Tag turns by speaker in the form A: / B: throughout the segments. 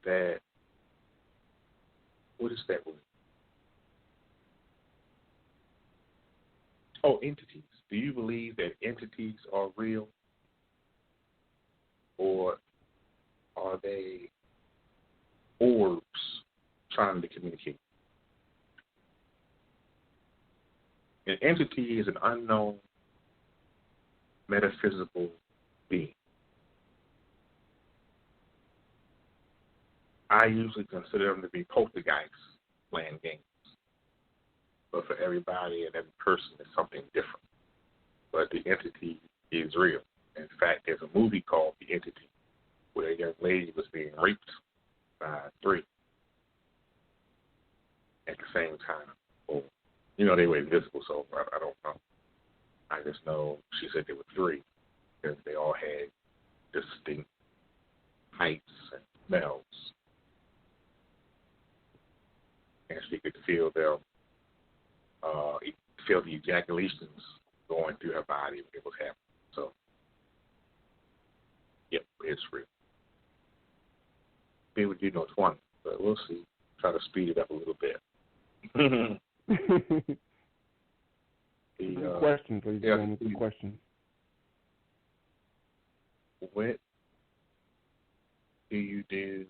A: that, what is that word? Oh, entities. Do you believe that entities are real? Or are they orbs trying to communicate? An entity is an unknown metaphysical being. I usually consider them to be poltergeists playing games. But for everybody and every person, it's something different. But the entity is real. In fact, there's a movie called The Entity, where a young lady was being raped by three at the same time. Or, they were invisible, so I don't know. I just know she said there were three, because they all had distinct heights and smells. And she could feel them, feel the ejaculations going through her body when it was happening. So, yep, it's real. Be with you, no 20, but we'll see. Try to speed it up a little bit.
B: Question, please.
A: Yeah,
B: question.
A: What do you do?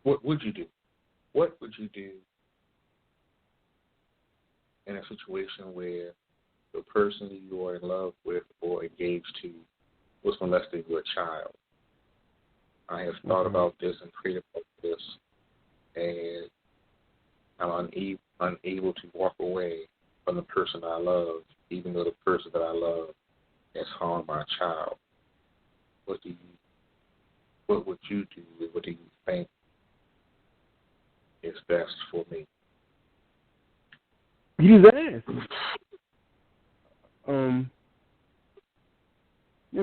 A: What would you do? What would you do in a situation where the person you are in love with or engaged to was molesting your child? I have thought about this and prayed about this, and I'm unable to walk away from the person I love, even though the person that I love has harmed my child. What would you do? What do you think is best for me?
B: Beat his ass.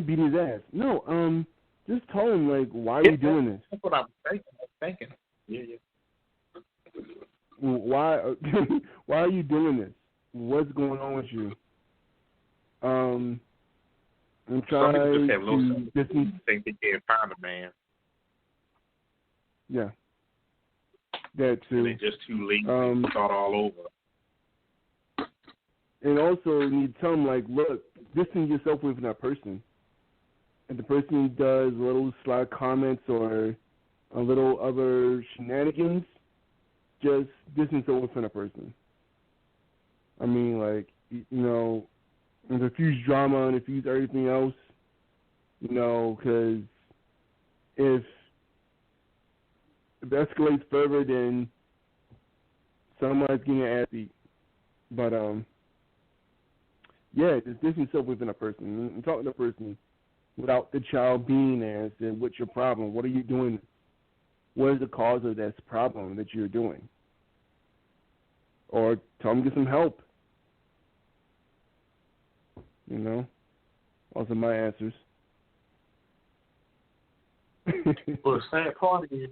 B: Beat his ass. No, just tell him, why are you doing this?
A: That's what I'm thinking. Yeah.
B: Why are you doing this? What's going on with you? I'm trying
A: to
B: distance.
A: Think they can't find a man.
B: Yeah. That too.
A: And they're just too late to start all over.
B: And also, you need to tell them, look, distance yourself away from that person. If the person does little sly comments or a little other shenanigans, just distance away from that person. I mean, diffuse drama and diffuse everything else, because if it escalates further, then somebody's getting an ass beat. But, just distance yourself within a person and talk to the person without the child being there and saying, what's your problem? What are you doing? What is the cause of this problem that you're doing? Or tell them to get some help. Those are my answers.
A: Well, the sad part is,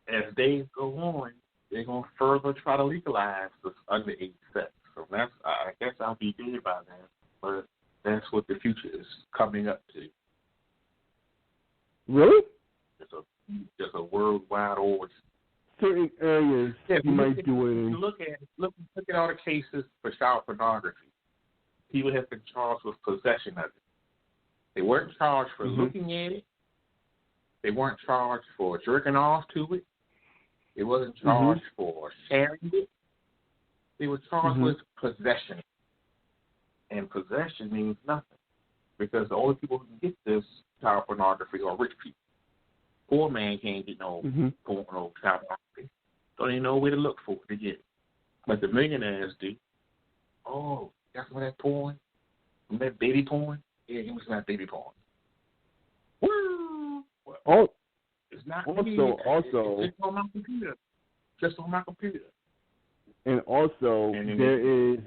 A: as days go on, they're going to further try to legalize this underage sex. So I guess I'll be dead by then. But that's what the future is coming up to.
B: Really?
A: It's a worldwide origin.
B: Certain areas you might do it in.
A: Look at all the cases for child pornography. People have been charged with possession of it. They weren't charged for looking at it. They weren't charged for jerking off to it. They wasn't charged for sharing it. They were charged with possession. And possession means nothing. Because the only people who can get this child pornography are rich people. Poor man can't get no child pornography. Don't even know where to look for it to get it. But the millionaires do. Oh, that's some of that porn? Some of that baby porn? Yeah, give me some of that baby porn. Woo!
B: Well,
A: it's not
B: also,
A: it's on my computer. Just on my computer.
B: And also, there is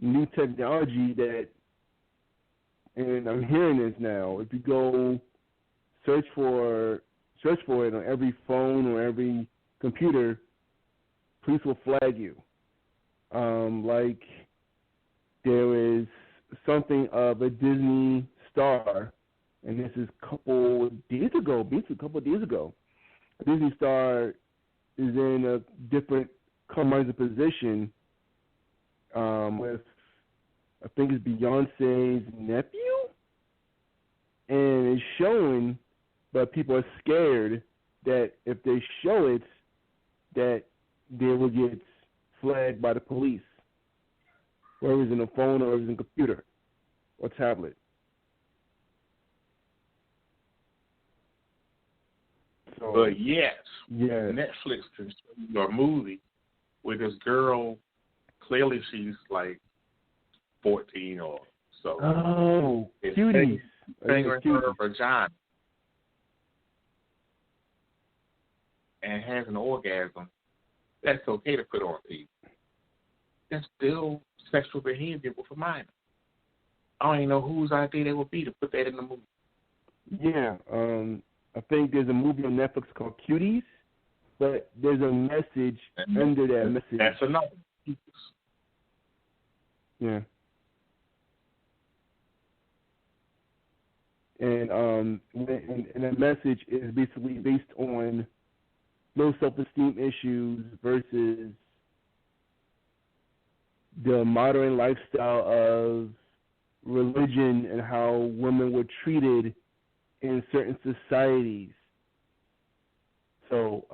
B: new technology that, and I'm hearing this now, if you go search for it on every phone or every computer, police will flag you. There is something of a Disney star and this is a couple days ago. A Disney star is in a different compromising position with, I think it's Beyonce's nephew, and it's showing, but people are scared that if they show it, that they will get flagged by the police, whether it's in a phone or it's in a computer or tablet. So,
A: but yes, Netflix can show you a movie where this girl, clearly she's like 14 or so.
B: Oh, cuties.
A: Fingering her vagina and has an orgasm. That's okay to put on TV. That's still sexual behavior with a minor. I don't even know whose idea that would be to put that in the movie.
B: Yeah, I think there's a movie on Netflix called Cuties, but there's a message under that message.
A: That's another.
B: Yeah. And the message is basically based on low self-esteem issues versus the modern lifestyle of religion and how women were treated in certain societies. So,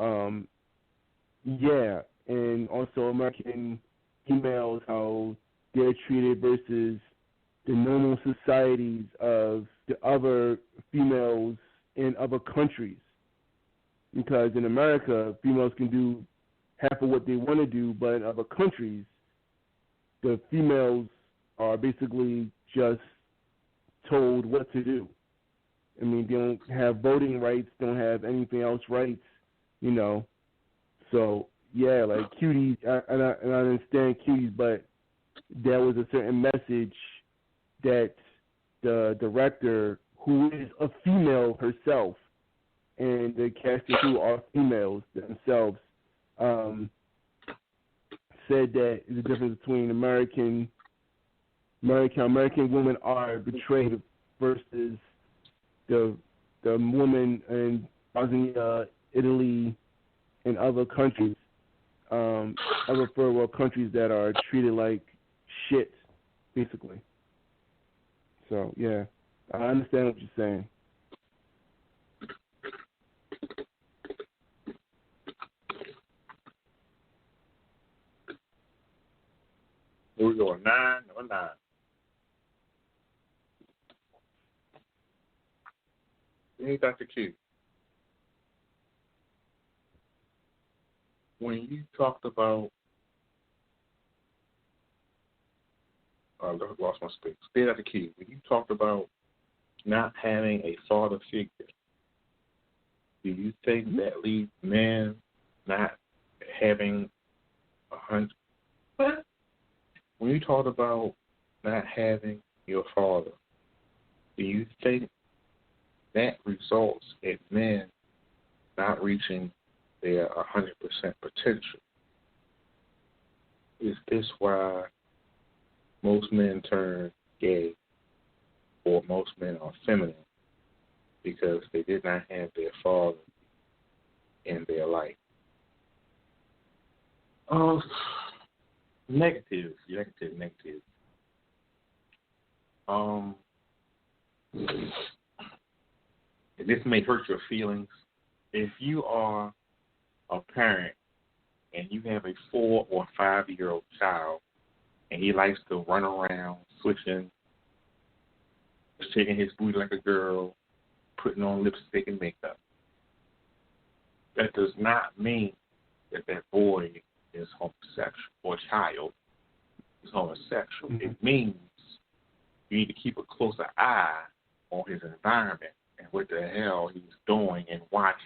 B: and also American females, how they're treated versus the normal societies of the other females in other countries. Because in America, females can do half of what they want to do, but in other countries, the females are basically just told what to do. I mean, they don't have voting rights, don't have anything else rights, you know. So, yeah, like Cuties, and I understand Cuties, but there was a certain message that the director, who is a female herself, and the cast and crew are females themselves, said that the difference between American women are betrayed versus the women in Bosnia, Italy, and other countries, other third world countries that are treated like shit, basically. So yeah, I understand what you're saying.
A: Here we go, 9 or 9. Hey, Dr. Q. When you talked about, I lost my space. Hey, Dr. Q. When you talked about not having a father figure, do you think that leads men not having 100? What? When you talked about not having your father, do you think that results in men not reaching their 100% potential? Is this why most men turn gay or most men are feminine? Because they did not have their father in their life. Negative. This may hurt your feelings. If you are a parent and you have a 4 or 5-year-old child and he likes to run around switching, shaking his booty like a girl, putting on lipstick and makeup, that does not mean that boy is homosexual or child is homosexual. Mm-hmm. It means you need to keep a closer eye on his environment and what the hell he's doing and watching.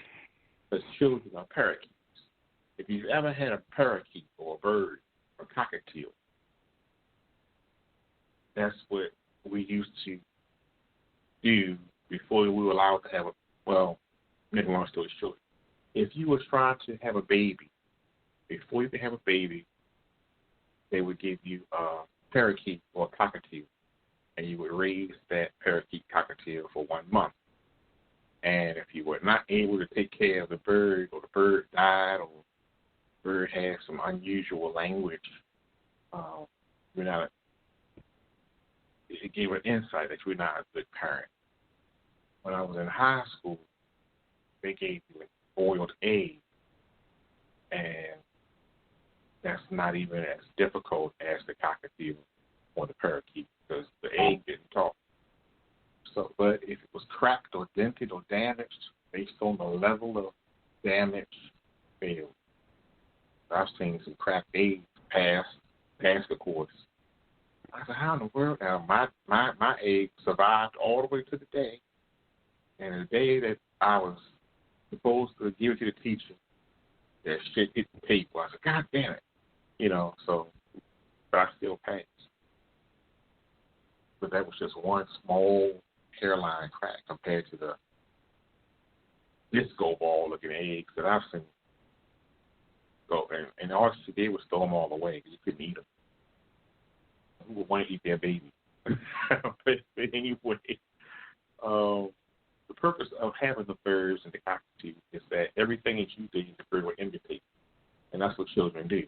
A: Because children are parakeets. If you've ever had a parakeet or a bird or cockatiel, that's what we used to do before we were allowed to have make a long story short. If you were trying to have a baby, before you could have a baby, they would give you a parakeet or a cockatiel. and you would raise that parakeet cockatiel for 1 month. And if you were not able to take care of the bird, or the bird died, or the bird had some unusual language, it gave an insight that you're not a good parent. When I was in high school, they gave me boiled eggs, and that's not even as difficult as the cockatiel or the parakeet, because the egg didn't talk. So, but if it was cracked or dented or damaged, based on the level of damage, failed. I've seen some cracked eggs pass the course. I said, how in the world? Now, my egg survived all the way to the day, and the day that I was supposed to give it to the teacher, that shit hit the paper. I said, God damn it. So, but I still passed. But that was just one small hairline crack compared to the disco ball looking eggs that I've seen go. And all she did was throw them all away because you couldn't eat them. Who would want to eat their baby? But anyway, the purpose of having the birds and the cockatiel is that everything that you do, the bird will imitate. And that's what children do.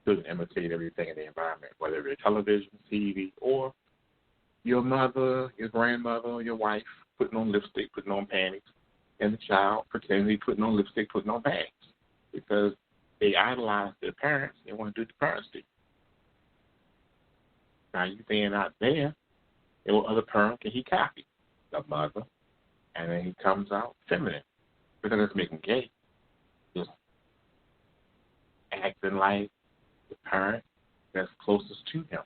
A: Children imitate everything in the environment, whether it's television, TV, or your mother, your grandmother, or your wife putting on lipstick, putting on panties, and the child pretending to be putting on lipstick, putting on bags. Because they idolize their parents, they want to do what the parents do. Now you being out there, and what other parent can he copy? The mother. And then he comes out feminine. Because it's making gay. Just acting like the parent that's closest to him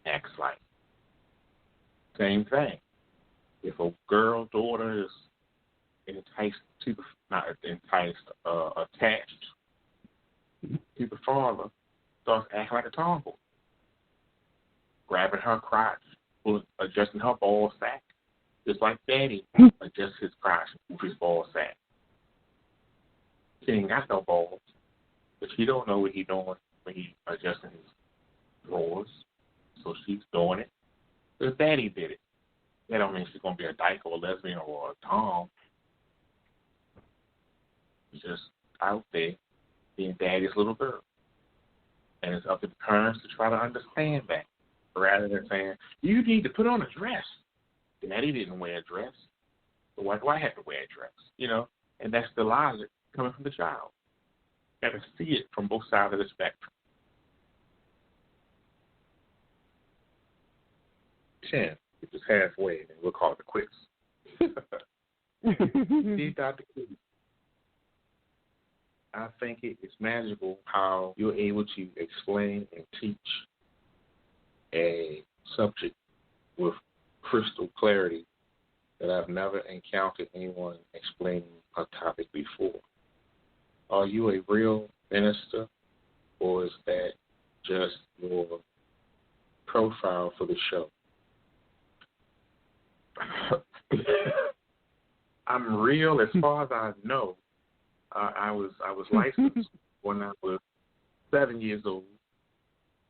A: acts like. Same thing. If a girl daughter is attached to the father, starts acting like a tomboy, grabbing her crotch, adjusting her ball sack, just like Daddy adjusts his crotch with his ball sack. She ain't got no balls, but she don't know what he's doing when he's adjusting his drawers, so she's doing it. Because Daddy did it. That don't mean she's going to be a dyke or a lesbian or a tom. She's just out there being Daddy's little girl. And it's up to the parents to try to understand that, rather than saying, you need to put on a dress. Daddy didn't wear a dress, so why do I have to wear a dress? And that's the logic coming from the child. You got to see it from both sides of the spectrum. 10, which is halfway, and we'll call it a quiz. See, Dr. Q, I think it's magical how you're able to explain and teach a subject with crystal clarity that I've never encountered anyone explaining a topic before. Are you a real minister, or is that just your profile for the show? I'm real as far as I know. I was licensed when I was 7 years old.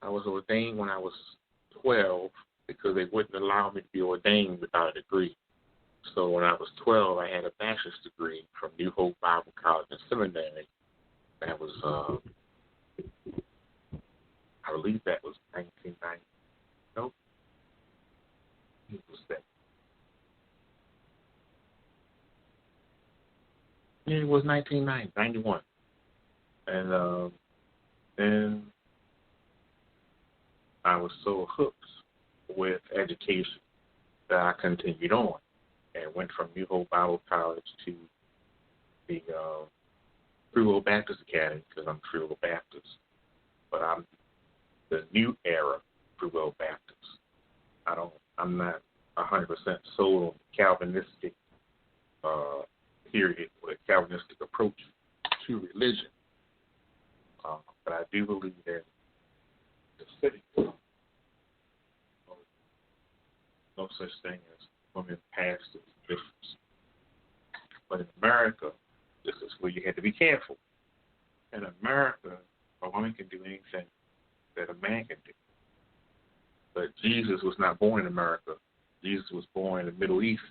A: I was ordained when I was 12 because they wouldn't allow me to be ordained without a degree. So when I was 12, I had a bachelor's degree from New Hope Bible College and Seminary. That was, I believe that was 1990. Nope. It was that. Yeah, it was 1990, 91. And then I was so hooked with education that I continued on and went from New Hope Bible College to the Free Will Baptist Academy, because I'm Free Will Baptist. But I'm the new era Free Will Baptist. I'm not 100% sold on Calvinistic period or a Calvinistic approach to religion. But I do believe that the city, no such thing as women pastors, bishops. But in America, this is where you had to be careful. In America, a woman can do anything that a man can do. But Jesus was not born in America. Jesus was born in the Middle East.